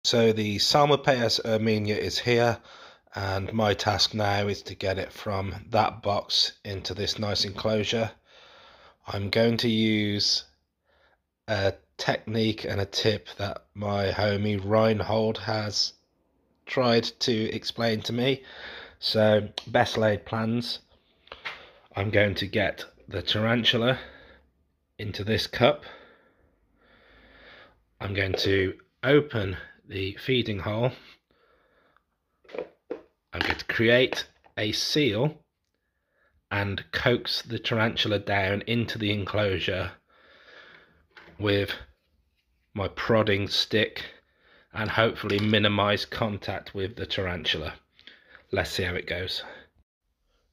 So the Psalmopoeus Irminia is here, and my task now is to get it from that box into this nice enclosure. I'm going to use a technique and a tip that my homie Reinhold has tried to explain to me. So, best laid plans. I'm going to get the tarantula into this cup. I'm going to open the feeding hole. I'm going to create a seal and coax the tarantula down into the enclosure with my prodding stick and hopefully minimize contact with the tarantula. Let's see how it goes.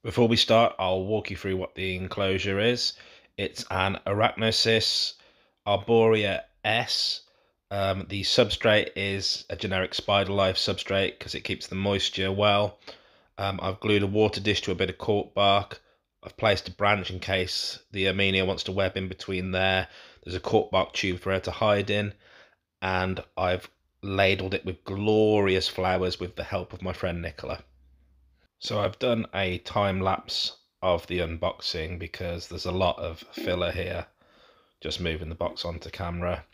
Before we start, I'll walk you through what the enclosure is. It's an Arachnosis Arboreal S. The substrate is a generic spider life substrate because it keeps the moisture well. I've glued a water dish to a bit of cork bark. I've placed a branch in case the Irminia wants to web in between there. There's a cork bark tube for her to hide in, and I've ladled it with glorious flowers with the help of my friend Nicola. So I've done a time lapse of the unboxing because there's a lot of filler here, just moving the box onto camera.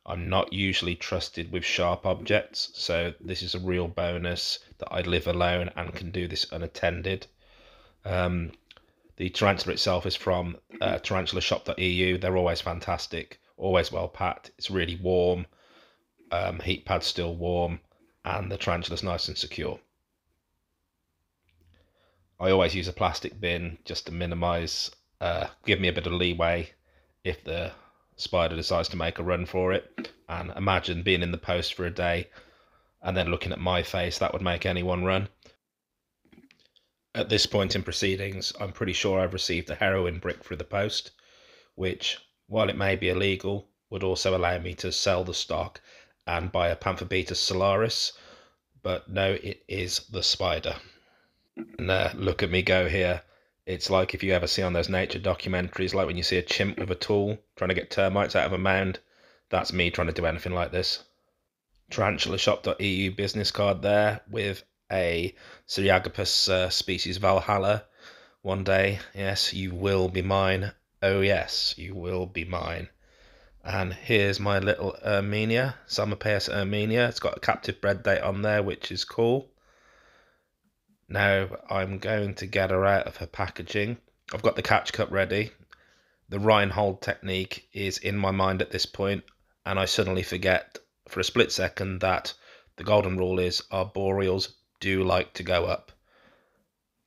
I'm not usually trusted with sharp objects, so this is a real bonus that I live alone and can do this unattended. The tarantula itself is from tarantulaszop.eu. They're always fantastic, always well packed. It's really warm, heat pad's still warm, and the tarantula's nice and secure. I always use a plastic bin just to minimise, give me a bit of leeway if the spider decides to make a run for it. And imagine being in the post for a day and then looking at my face, that would make anyone run. At this point in proceedings, I'm pretty sure I've received a heroin brick through the post, which, while it may be illegal, would also allow me to sell the stock and buy a Panthobetus solaris. But no, it is the spider. And look at me go here. It's like if you ever see on those nature documentaries, like when you see a chimp with a tool trying to get termites out of a mound. That's me trying to do anything like this. Tarantulaszop.eu business card there with a Syriagopus species Valhalla. One day, yes, you will be mine. Oh yes, you will be mine. And here's my little Irminia, Psalmopoeus Irminia. It's got a captive bred date on there, which is cool. Now I'm going to get her out of her packaging. I've got the catch cup ready. The Reinhold technique is in my mind at this point, and I suddenly forget for a split second that the golden rule is arboreals do like to go up.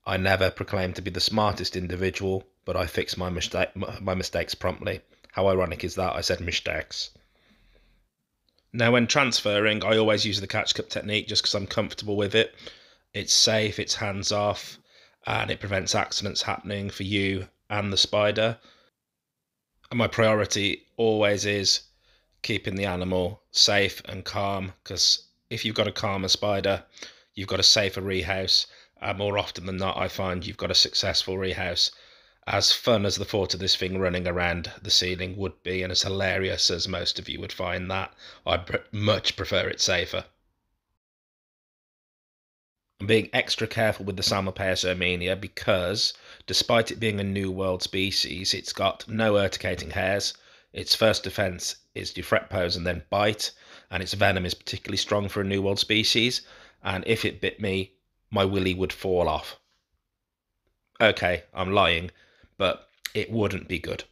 I never proclaim to be the smartest individual, but I fix my mistakes promptly. How ironic is that? I said mistakes. Now when transferring, I always use the catch cup technique just because I'm comfortable with it. It's safe, it's hands off, and it prevents accidents happening for you and the spider. And my priority always is keeping the animal safe and calm, because if you've got a calmer spider, you've got a safer rehouse, and more often than not I find you've got a successful rehouse. As fun as the thought of this thing running around the ceiling would be, and as hilarious as most of you would find that, I'd much prefer it safer. I'm being extra careful with the Psalmopoeus Irminia because, despite it being a New World species, it's got no urticating hairs. Its first defense is dufret and then bite, and its venom is particularly strong for a New World species, and if it bit me, my willy would fall off. Okay, I'm lying, but it wouldn't be good.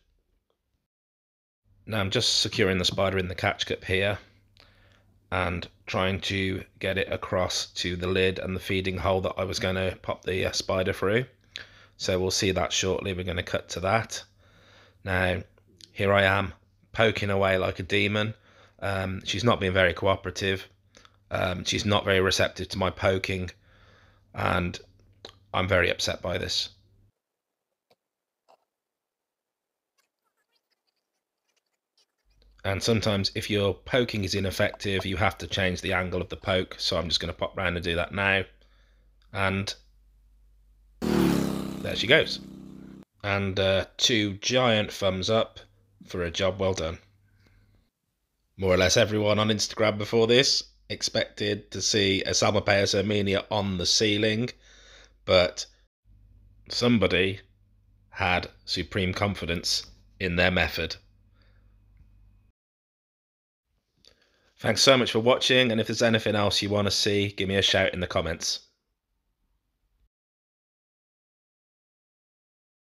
Now I'm just securing the spider in the catch cup here and trying to get it across to the lid and the feeding hole that I was going to pop the spider through. So we'll see that shortly. We're going to cut to that. Now, here I am, poking away like a demon. She's not being very cooperative. She's not very receptive to my poking, and I'm very upset by this. And sometimes if your poking is ineffective, you have to change the angle of the poke. So I'm just going to pop round and do that now. And there she goes. And 2 giant thumbs up for a job well done. More or less everyone on Instagram before this expected to see a Psalmopoeus Irminia on the ceiling, but somebody had supreme confidence in their method. Thanks so much for watching, and if there's anything else you want to see, give me a shout in the comments.